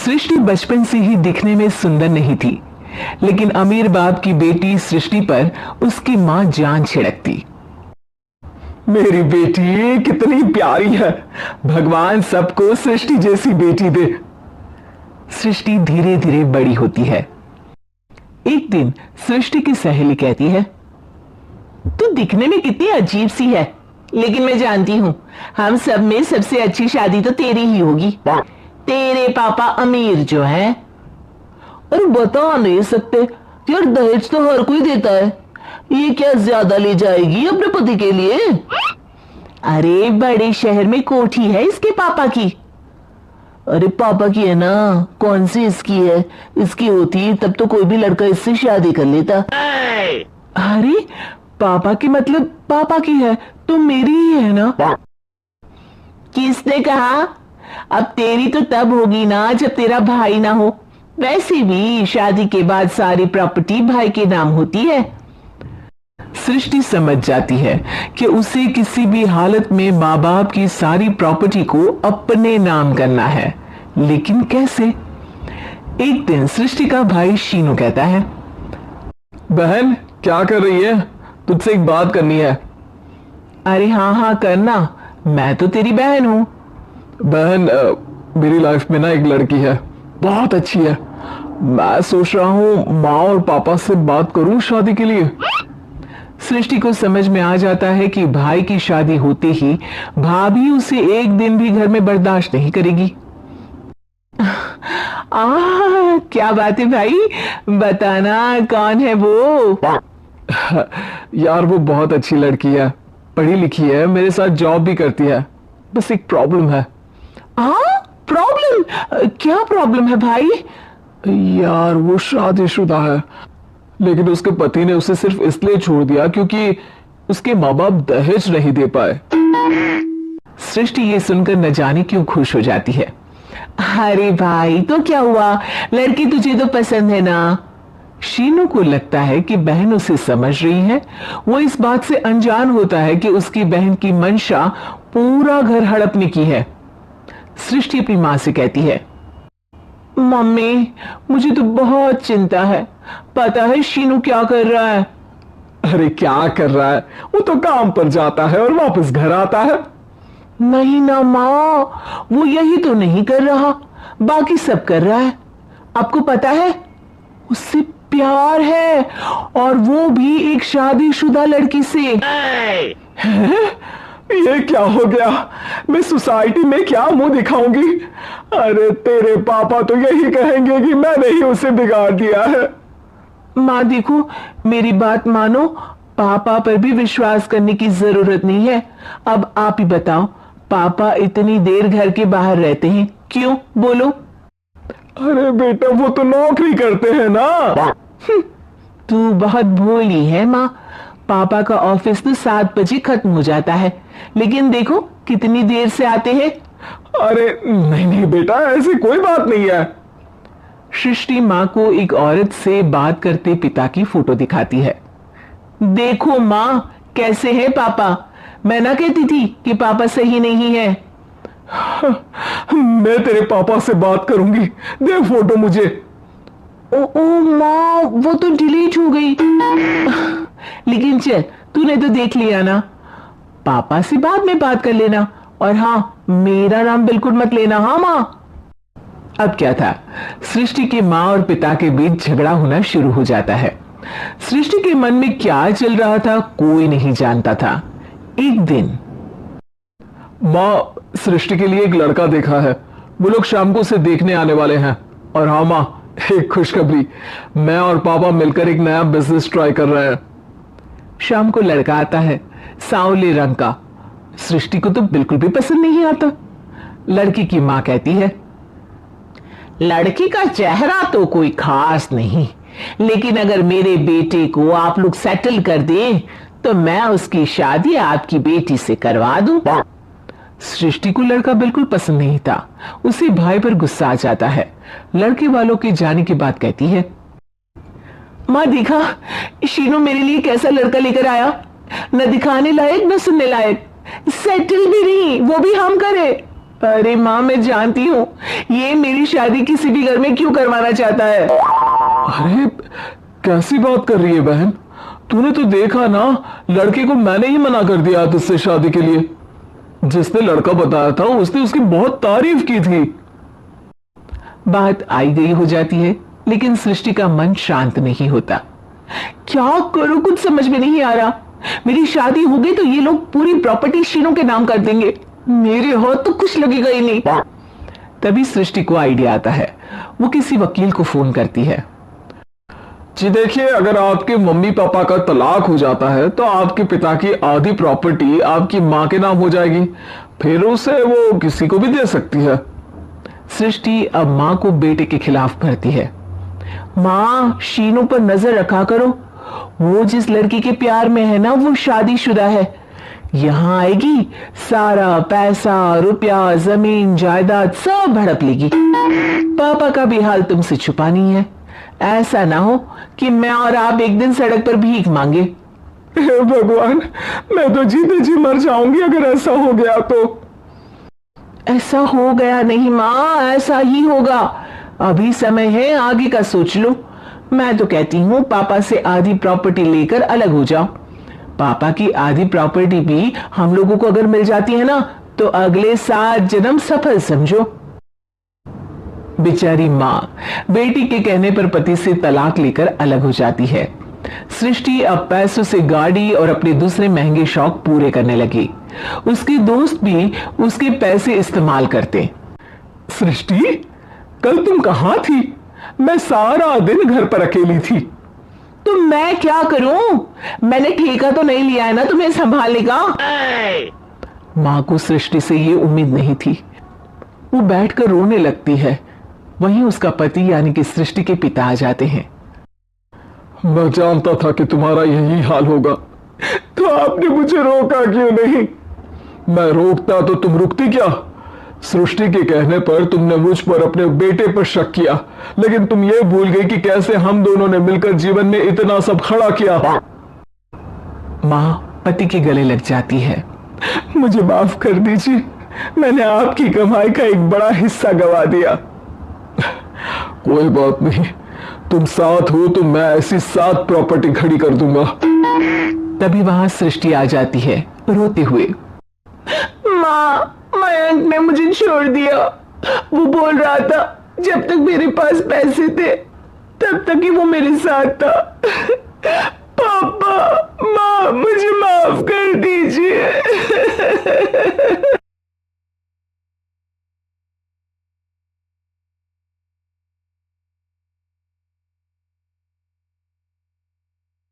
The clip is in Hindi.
सृष्टि बचपन से ही दिखने में सुंदर नहीं थी, लेकिन अमीर बाप की बेटी सृष्टि पर उसकी मां जान छिड़कती। मेरी बेटी कितनी प्यारी है, भगवान सबको सृष्टि जैसी बेटी दे। सृष्टि धीरे धीरे बड़ी होती है। एक दिन सृष्टि की सहेली कहती है, तू दिखने में कितनी अजीब सी है, लेकिन मैं जानती हूं हम सब में सबसे अच्छी शादी तो तेरी ही होगी। तेरे पापा अमीर जो है। अरे बता नहीं सकते यार, दहेज तो हर कोई देता है, ये क्या ज्यादा ले जाएगी अपने पति के लिए? अरे बड़े शहर में कोठी है इसके पापा की। अरे पापा की है ना, कौन सी इसकी है? इसकी होती तब तो कोई भी लड़का इससे शादी कर लेता। अरे पापा की मतलब पापा की है तो मेरी ही है ना? किसने कहा? अब तेरी तो तब होगी ना जब तेरा भाई ना हो। वैसे भी शादी के बाद सारी प्रॉपर्टी भाई के नाम होती है। सृष्टि समझ जाती है कि उसे किसी भी हालत में माँ बाप की सारी प्रॉपर्टी को अपने नाम करना है, लेकिन कैसे? एक दिन सृष्टि का भाई शीनू कहता है, बहन क्या कर रही है? तुझसे एक बात करनी है। अरे हाँ हाँ करना, मैं तो तेरी बहन हूं। बहन मेरी लाइफ में ना एक लड़की है, बहुत अच्छी है। मैं सोच रहा हूं माँ और पापा से बात करूं शादी के लिए। सृष्टि को समझ में आ जाता है कि भाई की शादी होते ही भाभी उसे एक दिन भी घर में बर्दाश्त नहीं करेगी। क्या बात है भाई, बताना कौन है वो? यार वो बहुत अच्छी लड़की है, पढ़ी लिखी है, मेरे साथ जॉब भी करती है, बस एक प्रॉब्लम है। प्रॉब्लम? क्या प्रॉब्लम है भाई? यार वो शादीशुदा है, लेकिन उसके पति ने उसे सिर्फ इसलिए छोड़ दिया क्योंकि उसके माँ बाप दहेज नहीं दे पाए। सृष्टि ये सुनकर न जाने क्यों खुश हो जाती है। अरे भाई तो क्या हुआ, लड़की तुझे तो पसंद है ना? शीनू को लगता है कि बहन उसे समझ रही है। वो इस बात से अनजान होता है कि उसकी बहन की मंशा पूरा घर हड़पने की है। सृष्टि अपनी मां से कहती है, मम्मी मुझे तो बहुत चिंता है, पता है शीनू क्या कर रहा है? अरे क्या कर रहा है, वो तो काम पर जाता है और वापस घर आता है। नहीं ना माँ, वो यही तो नहीं कर रहा, बाकी सब कर रहा है। आपको पता है उससे प्यार है, और वो भी एक शादीशुदा लड़की से। ये क्या हो गया, मैं सोसाइटी में क्या मुंह दिखाऊंगी? अरे तेरे पापा तो यही कहेंगे कि मैंने ही उसे बिगाड़ दिया है। माँ देखो मेरी बात मानो, पापा पर भी विश्वास करने की जरूरत नहीं है। अब आप ही बताओ, पापा इतनी देर घर के बाहर रहते हैं क्यों, बोलो? अरे बेटा वो तो नौकरी करते हैं ना। तू बहुत भोली है माँ, पापा का ऑफिस तो 7 बजे खत्म हो जाता है, लेकिन देखो कितनी देर से आते हैं। अरे नहीं नहीं बेटा, ऐसी कोई बात नहीं है। सृष्टि माँ को एक औरत से बात करते पिता की फोटो दिखाती है। देखो माँ कैसे है पापा, मैं ना कहती थी कि पापा सही नहीं है। मैं तेरे पापा से बात करूंगी, दे फोटो मुझे। ओ माँ वो तो डिलीट हो गई। लेकिन चल तूने तो देख लिया ना, पापा से बाद में बात कर लेना, और हाँ मेरा नाम बिल्कुल मत लेना। हाँ माँ। अब क्या था, सृष्टि के माँ और पिता के बीच झगड़ा होना शुरू हो जाता है। सृष्टि के मन में क्या चल रहा था कोई नहीं जानता था। एक दिन, माँ सृष्टि के लिए एक लड़का देखा है, वो लोग शाम को उसे देखने आने वाले हैं। और हाँ माँ एक खुशखबरी, मैं और पापा मिलकर एक नया बिजनेस ट्राई कर रहे हैं। शाम को लड़का आता है, सांवले रंग का। सृष्टि को तो बिल्कुल भी पसंद नहीं आता। लड़की की माँ कहती है, लड़की का चेहरा तो कोई खास नहीं, लेकिन अगर मेरे बेटे को आप लोग सेटल कर दें तो मैं उसकी शादी आपकी बेटी से करवा दूं। सृष्टि को लड़का बिल्कुल पसंद नहीं था। उसे भाई पर गुस्सा आ जाता है। लड़के वालों के जाने की बात कहती है, माँ देखा शीनू मेरे लिए कैसा लड़का लेकर आया, न दिखाने लायक न सुनने लायक, सेटल भी नहीं, वो भी हम करे। अरे माँ, मैं जानती हूँ ये मेरी शादी किसी भी घर में क्यों करवाना चाहता है। अरे कैसी बात कर रही है बहन? तूने तो देखा ना, लड़के को मैंने ही मना कर दिया तुझसे शादी के लिए। जिसने लड़का बताया था उसने उसकी बहुत तारीफ की थी। बात आई गई हो जाती है, लेकिन सृष्टि का मन शांत नहीं होता। क्या करूं, कुछ समझ में नहीं आ रहा। मेरी शादी हो गई तो ये लोग पूरी प्रॉपर्टी शीनों के नाम कर देंगे, मेरे हाथ तो कुछ लगेगा ही नहीं। तभी सृष्टि को आइडिया आता है। वो किसी वकील को फोन करती है। जी देखिए, अगर आपके मम्मी पापा का तलाक हो जाता है तो आपके पिता की आधी प्रॉपर्टी आपकी मां के नाम हो जाएगी, फिर उसे वो किसी को भी दे सकती है। सृष्टि अब मां को बेटे के खिलाफ भरती है। मां, शीनों पर नजर रखा करो, वो जिस लड़की के प्यार में है ना वो शादीशुदा है। यहां आएगी, सारा पैसा, रुपया, जमीन, जायदाद सब हड़प लेगी। पापा का भी हाल तुमसे छुपा नहीं है। ऐसा ना हो कि मैं और आप एक दिन सड़क पर भीख मांगे। हे भगवान, मैं तो जीते जी मर जाऊंगी अगर ऐसा हो गया तो। ऐसा हो गया नहीं मां, ऐसा ही होगा। अभी समय है, आगे का सोच लो। मैं तो कहती हूँ पापा से आधी प्रॉपर्टी लेकर अलग हो जाओ। पापा की आधी प्रॉपर्टी भी हम लोगों को अगर मिल जाती है ना तो अगले 7 जन्म सफल समझो। बेचारी मां बेटी के कहने पर पति से तलाक लेकर अलग हो जाती है। सृष्टि अब पैसों से गाड़ी और अपने दूसरे महंगे शौक पूरे करने लगी। उसके दोस्त भी उसके पैसे इस्तेमाल करते। सृष्टि, कल तुम कहां थी? मैं सारा दिन घर पर अकेली थी। तो मैं क्या करूं? मैंने ठेका तो नहीं लिया है ना तुम्हें संभालने का। मां को सृष्टि से ये उम्मीद नहीं थी। वो बैठकर रोने लगती है। वहीं उसका पति यानी कि सृष्टि के पिता आ जाते हैं। मैं जानता था कि तुम्हारा यही हाल होगा, तो आपने मुझे रोका क्यों नहीं? मैं रोकता तो तुम रुकती क्या? सृष्टि के कहने पर तुमने मुझ पर, अपने बेटे पर शक किया, लेकिन तुम ये भूल गई कि कैसे हम दोनों ने मिलकर जीवन में इतना सब खड़ा किया। मां पति के गले लग जाती है। मुझे माफ कर दीजिए, मैंने आपकी कमाई का एक बड़ा हिस्सा गवा दिया। कोई बात नहीं, तुम साथ हो तो मैं ऐसी 7 प्रॉपर्टी खड़ी कर दूंगा। तभी वहां सृष्टि आ जाती है रोते हुए। मां, मयंक ने मुझे छोड़ दिया। वो बोल रहा था जब तक मेरे पास पैसे थे तब तक ही वो मेरे साथ था। पापा, मां, मुझे माफ कर दीजिए।